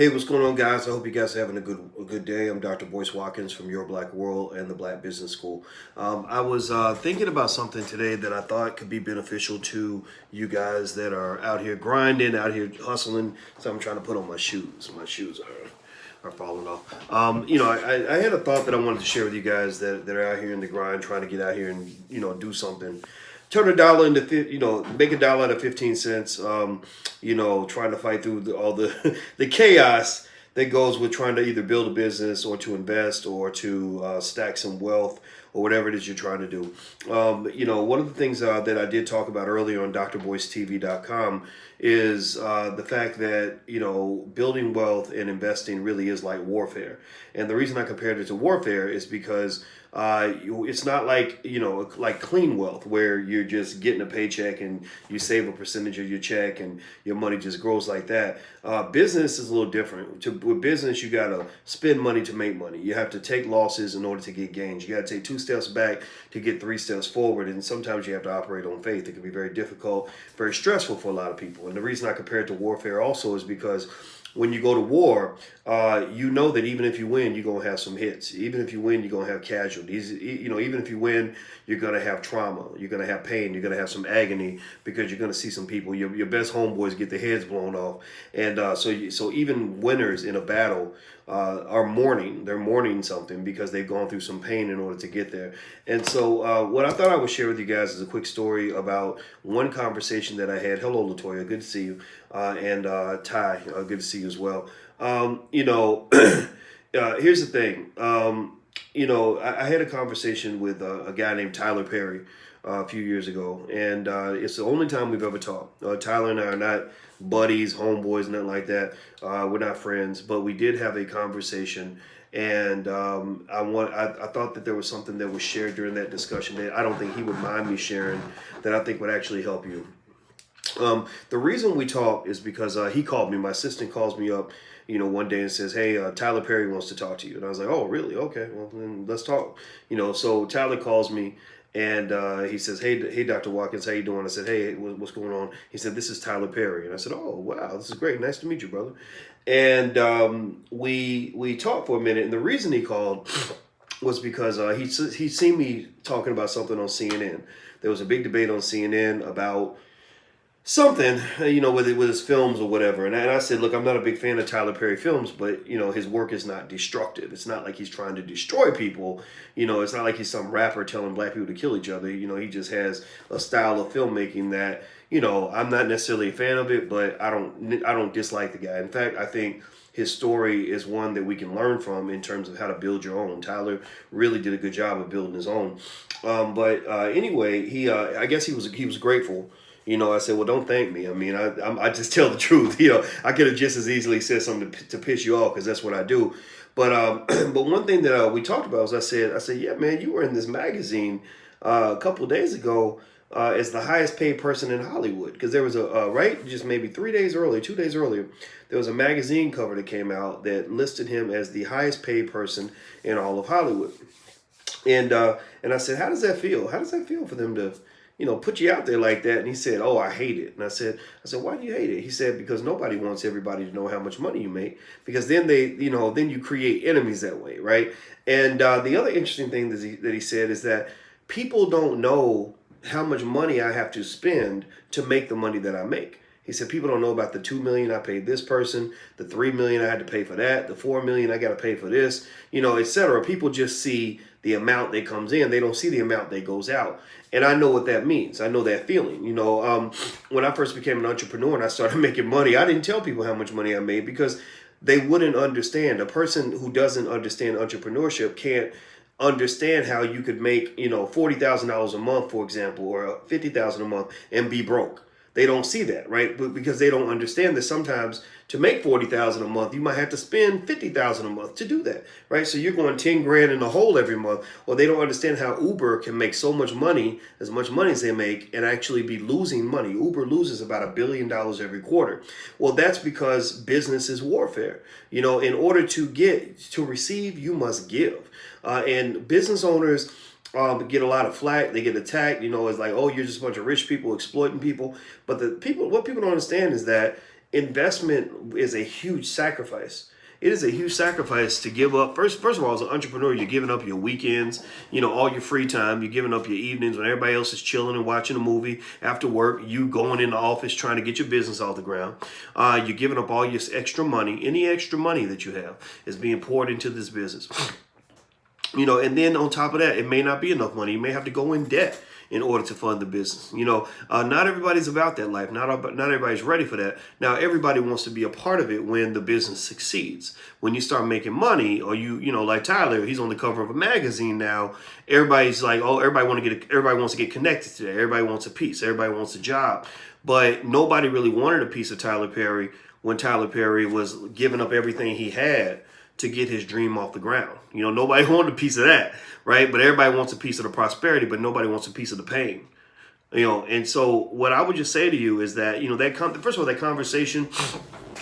Hey, what's going on, guys? I hope you guys are having a good day. I'm Dr. Boyce Watkins from Your Black World and the Black Business School. I was thinking about something today that I thought could be beneficial to you guys that are out here grinding, out here hustling. So I'm trying to put on my shoes. My shoes are falling off. I had a thought that I wanted to share with you guys that are out here in the grind, trying to get out here and do something. Turn a dollar into make a dollar out of 15 cents. Trying to fight through all the the chaos that goes with trying to either build a business or to invest or to stack some wealth or whatever it is you're trying to do. One of the things that I did talk about earlier on drboycetv.com is the fact that, building wealth and investing really is like warfare. And the reason I compared it to warfare is because it's not like clean wealth where you're just getting a paycheck and you save a percentage of your check and your money just grows like that. Business is a little different. With business, you got to spend money to make money. You have to take losses in order to get gains. You got to take 2 steps back to get 3 steps forward. And sometimes you have to operate on faith. It can be very difficult, very stressful for a lot of people. And the reason I compare it to warfare also is because when you go to war, you know that even if you win, you're going to have some hits. Even if you win, you're going to have casualties. Even if you win, you're going to have trauma. You're going to have pain. You're going to have some agony because you're going to see some people, your best homeboys get their heads blown off. And so even winners in a battle are mourning. They're mourning something because they've gone through some pain in order to get there. And so what I thought I would share with you guys is a quick story about one conversation that I had. Hello, Latoya. Good to see you. And Ty, good to see you as well. Here's the thing. I had a conversation with a guy named Tyler Perry a few years ago, and it's the only time we've ever talked. Tyler and I are not buddies, homeboys, nothing like that. We're not friends, but we did have a conversation, and I thought that there was something that was shared during that discussion that I don't think he would mind me sharing that I think would actually help you. The reason we talk is because he called me. My assistant calls me up, one day and says, "Hey, Tyler Perry wants to talk to you." And I was like, "Oh, really? Okay, well then let's talk." So Tyler calls me and he says, "Hey, Dr. Watkins, how you doing?" I said, "Hey, what's going on?" He said, "This is Tyler Perry." And I said, "Oh, wow, this is great. Nice to meet you, brother." And we talked for a minute. And the reason he called was because he seen me talking about something on CNN. There was a big debate on CNN about something, with his films or whatever. And I said, look, I'm not a big fan of Tyler Perry films, but his work is not destructive. It's not like he's trying to destroy people. It's not like he's some rapper telling black people to kill each other. He just has a style of filmmaking that, I'm not necessarily a fan of it, but I don't dislike the guy. In fact, I think his story is one that we can learn from in terms of how to build your own. Tyler really did a good job of building his own. But anyway, I guess he was grateful. I said, well, don't thank me. I mean, I just tell the truth. I could have just as easily said something to piss you off because that's what I do. But but one thing that we talked about was I said, yeah, man, you were in this magazine a couple of days ago as the highest paid person in Hollywood because there was right just maybe 3 days earlier, 2 days earlier, there was a magazine cover that came out that listed him as the highest paid person in all of Hollywood. And I said, how does that feel? How does that feel for them to put you out there like that? And he said, oh, I hate it. And I said, why do you hate it? He said, because nobody wants everybody to know how much money you make, because then then you create enemies that way, right? And the other interesting thing that he said is that people don't know how much money I have to spend to make the money that I make. He said, people don't know about the 2 million I paid this person, the 3 million I had to pay for that, the 4 million I got to pay for this, etc. People just see the amount that comes in. They don't see the amount that goes out. And I know what that means. I know that feeling. When I first became an entrepreneur and I started making money, I didn't tell people how much money I made because they wouldn't understand. A person who doesn't understand entrepreneurship can't understand how you could make, $40,000 a month, for example, or $50,000 a month and be broke. They don't see that, right? But because they don't understand that sometimes to make $40,000 a month, you might have to spend $50,000 a month to do that, right? So you're going 10 grand in the hole every month. Or they don't understand how Uber can make so much money, as much money as they make, and actually be losing money. Uber loses about $1 billion every quarter. Well, that's because business is warfare. In order to receive, you must give. And business owners get a lot of flack. They get attacked. It's like, oh, you're just a bunch of rich people exploiting people. But what people don't understand is that investment is a huge sacrifice. It is a huge sacrifice to give up. First of all, as an entrepreneur, you're giving up your weekends, all your free time. You're giving up your evenings when everybody else is chilling and watching a movie after work. You going in the office trying to get your business off the ground. You're giving up all your extra money. Any extra money that you have is being poured into this business. And then on top of that, it may not be enough money. You may have to go in debt in order to fund the business. Not everybody's about that life. Not everybody's ready for that. Now, everybody wants to be a part of it when the business succeeds. When you start making money, or like Tyler, he's on the cover of a magazine now. Everybody's like, oh, everybody wants to get connected to that. Everybody wants a piece. Everybody wants a job. But nobody really wanted a piece of Tyler Perry when Tyler Perry was giving up everything he had to get his dream off the ground. Nobody wanted a piece of that, right? But everybody wants a piece of the prosperity, but nobody wants a piece of the pain. And so what I would just say to you is that, first of all, that conversation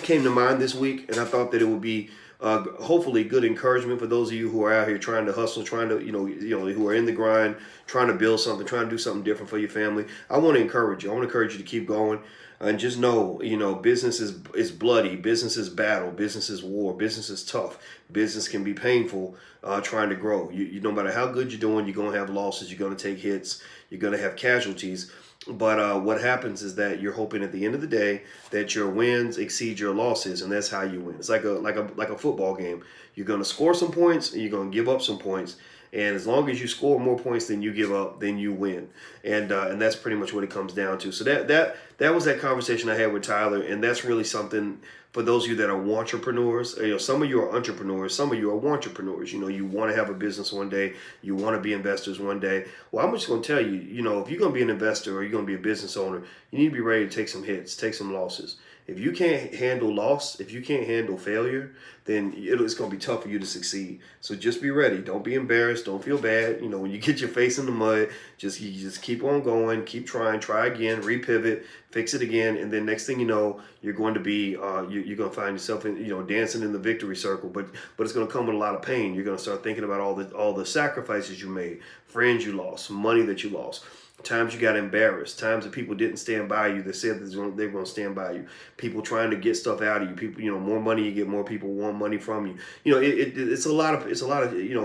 came to mind this week, and I thought that it would be hopefully good encouragement for those of you who are out here trying to hustle, trying to, who are in the grind, trying to build something, trying to do something different for your family. I want to encourage you. I want to encourage you to keep going. And just know, business is bloody. Business is battle. Business is war. Business is tough. Business can be painful trying to grow. You no matter how good you're doing, you're going to have losses. You're going to take hits. You're going to have casualties. But what happens is that you're hoping at the end of the day that your wins exceed your losses, and that's how you win. It's like a football game. You're going to score some points, and you're going to give up some points. And as long as you score more points than you give up, then you win. And that's pretty much what it comes down to. So that was that conversation I had with Tyler, and that's really something for those of you that are entrepreneurs. Some of you are entrepreneurs, some of you are entrepreneurs. You want to have a business one day, you want to be investors one day. Well, I'm just going to tell you, if you're going to be an investor or you're going to be a business owner, you need to be ready to take some hits, take some losses. If you can't handle loss, if you can't handle failure, then it's going to be tough for you to succeed. So just be ready. Don't be embarrassed. Don't feel bad. When you get your face in the mud, you just keep on going, keep trying, try again, repivot, fix it again, and then next thing you know, you're going to be you're going to find yourself dancing in the victory circle. But it's going to come with a lot of pain. You're going to start thinking about all the sacrifices you made, friends you lost, money that you lost. Times you got embarrassed, times that people didn't stand by you, that said that they were going to stand by you, people trying to get stuff out of you, people, more money you get, more people want money from you. It's a lot of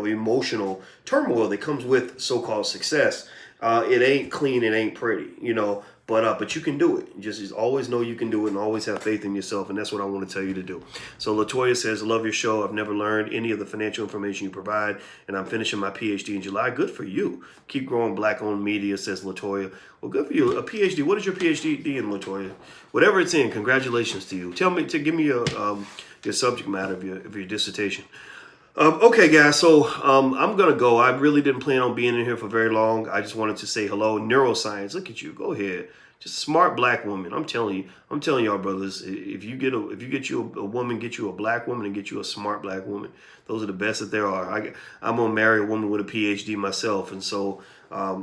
emotional turmoil that comes with so-called success. It ain't clean, it ain't pretty, but you can do it. Just always know you can do it, and always have faith in yourself, and that's what I want to tell you to do. So Latoya says, I love your show. I've never learned any of the financial information you provide, and I'm finishing my PhD in July. Good for you. Keep growing Black-owned media, says Latoya. Well, good for you. A PhD. What is your PhD in, Latoya? Whatever it's in, congratulations to you. Give me your subject matter of your dissertation. Okay, guys, so I'm going to go. I really didn't plan on being in here for very long. I just wanted to say hello. Neuroscience, look at you. Go ahead. Just smart black woman. I'm telling y'all, brothers, if you get you a woman, get you a black woman, and get you a smart black woman. Those are the best that there are. I'm going to marry a woman with a PhD myself, and so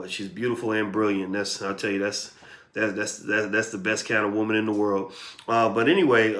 she's beautiful and brilliant. I'll tell you, that's the best kind of woman in the world. But anyway,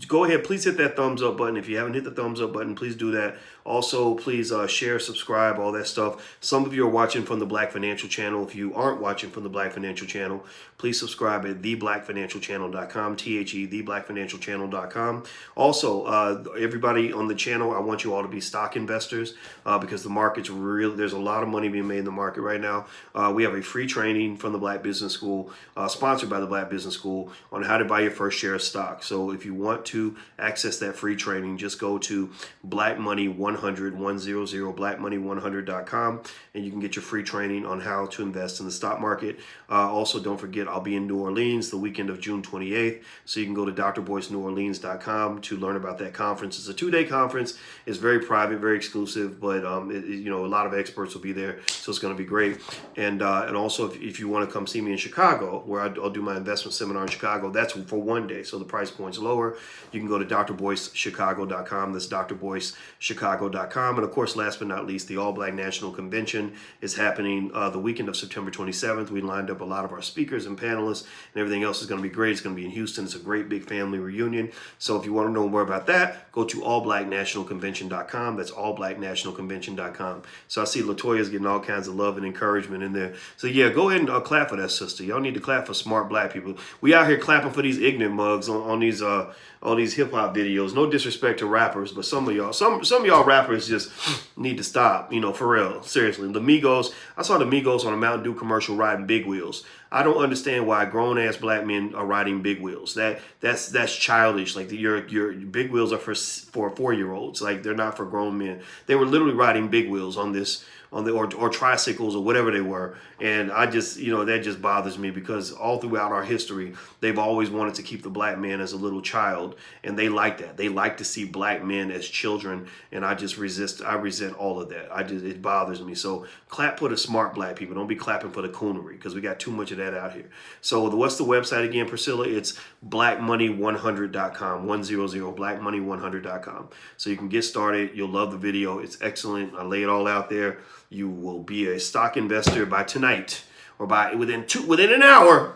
go ahead. Please hit that thumbs up button. If you haven't hit the thumbs up button, please do that. Also, please share, subscribe, all that stuff. Some of you are watching from the Black Financial Channel. If you aren't watching from the Black Financial Channel, please subscribe at theblackfinancialchannel.com, theblackfinancialchannel.com. Also, everybody on the channel, I want you all to be stock investors because the market's real. There's a lot of money being made in the market right now. We have a free training from the Black Business School, sponsored by the Black Business School, on how to buy your first share of stock. So if you want to access that free training, just go to blackmoney100blackmoney100.com, and you can get your free training on how to invest in the stock market. Also, don't forget, I'll be in New Orleans the weekend of June 28th, so you can go to drboyceneworleans.com to learn about that conference. It's a 2-day conference. It's very private, very exclusive, but a lot of experts will be there, so it's going to be great. And also, if you want to come see me in Chicago, where I'll do my investment seminar in Chicago, that's for 1 day, so the price point's lower. You can go to drboycechicago.com. That's drboycechicago.com. And of course, last but not least, the All Black National Convention is happening the weekend of September 27th. We lined up a lot of our speakers and panelists, and everything else is going to be great. It's going to be in Houston. It's a great big family reunion. So if you want to know more about that, go to allblacknationalconvention.com. That's allblacknationalconvention.com. So I see Latoya's getting all kinds of love and encouragement in there. So yeah, go ahead and clap for that, sister. Y'all need to to clap for smart black people. We out here clapping for these ignorant mugs on these hip hop videos. No disrespect to rappers, but some of y'all rappers just need to stop. You know, for real, seriously. The Migos, I saw the Migos on a Mountain Dew commercial riding big wheels. I don't understand why grown ass black men are riding big wheels. That's childish. Like your big wheels are for 4-year-olds. Like they're not for grown men. They were literally riding big wheels or tricycles or whatever they were. And I just, that just bothers me because all throughout our history, they've always wanted to keep the black man as a little child. And they like that. They like to see black men as children. And I resent all of that. It bothers me. So clap for the smart black people. Don't be clapping for the coonery because we got too much of that out here. So what's the website again, Priscilla? It's blackmoney100.com, blackmoney100.com. So you can get started. You'll love the video. It's excellent. I lay it all out there. You will be a stock investor by tonight or within an hour.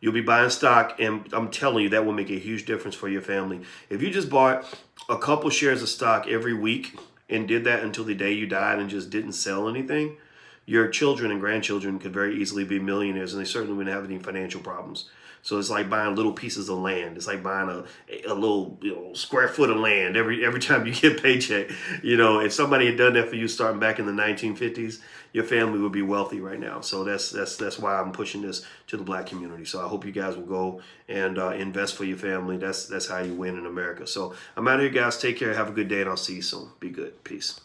You'll be buying stock, and I'm telling you that will make a huge difference for your family. If you just bought a couple shares of stock every week and did that until the day you died and just didn't sell anything, your children and grandchildren could very easily be millionaires, and they certainly wouldn't have any financial problems. So it's like buying little pieces of land. It's like buying a little square foot of land every time you get a paycheck. If somebody had done that for you starting back in the 1950s, your family would be wealthy right now. So that's why I'm pushing this to the black community. So I hope you guys will go and invest for your family. That's how you win in America. So I'm out here, guys. Take care. Have a good day, and I'll see you soon. Be good. Peace.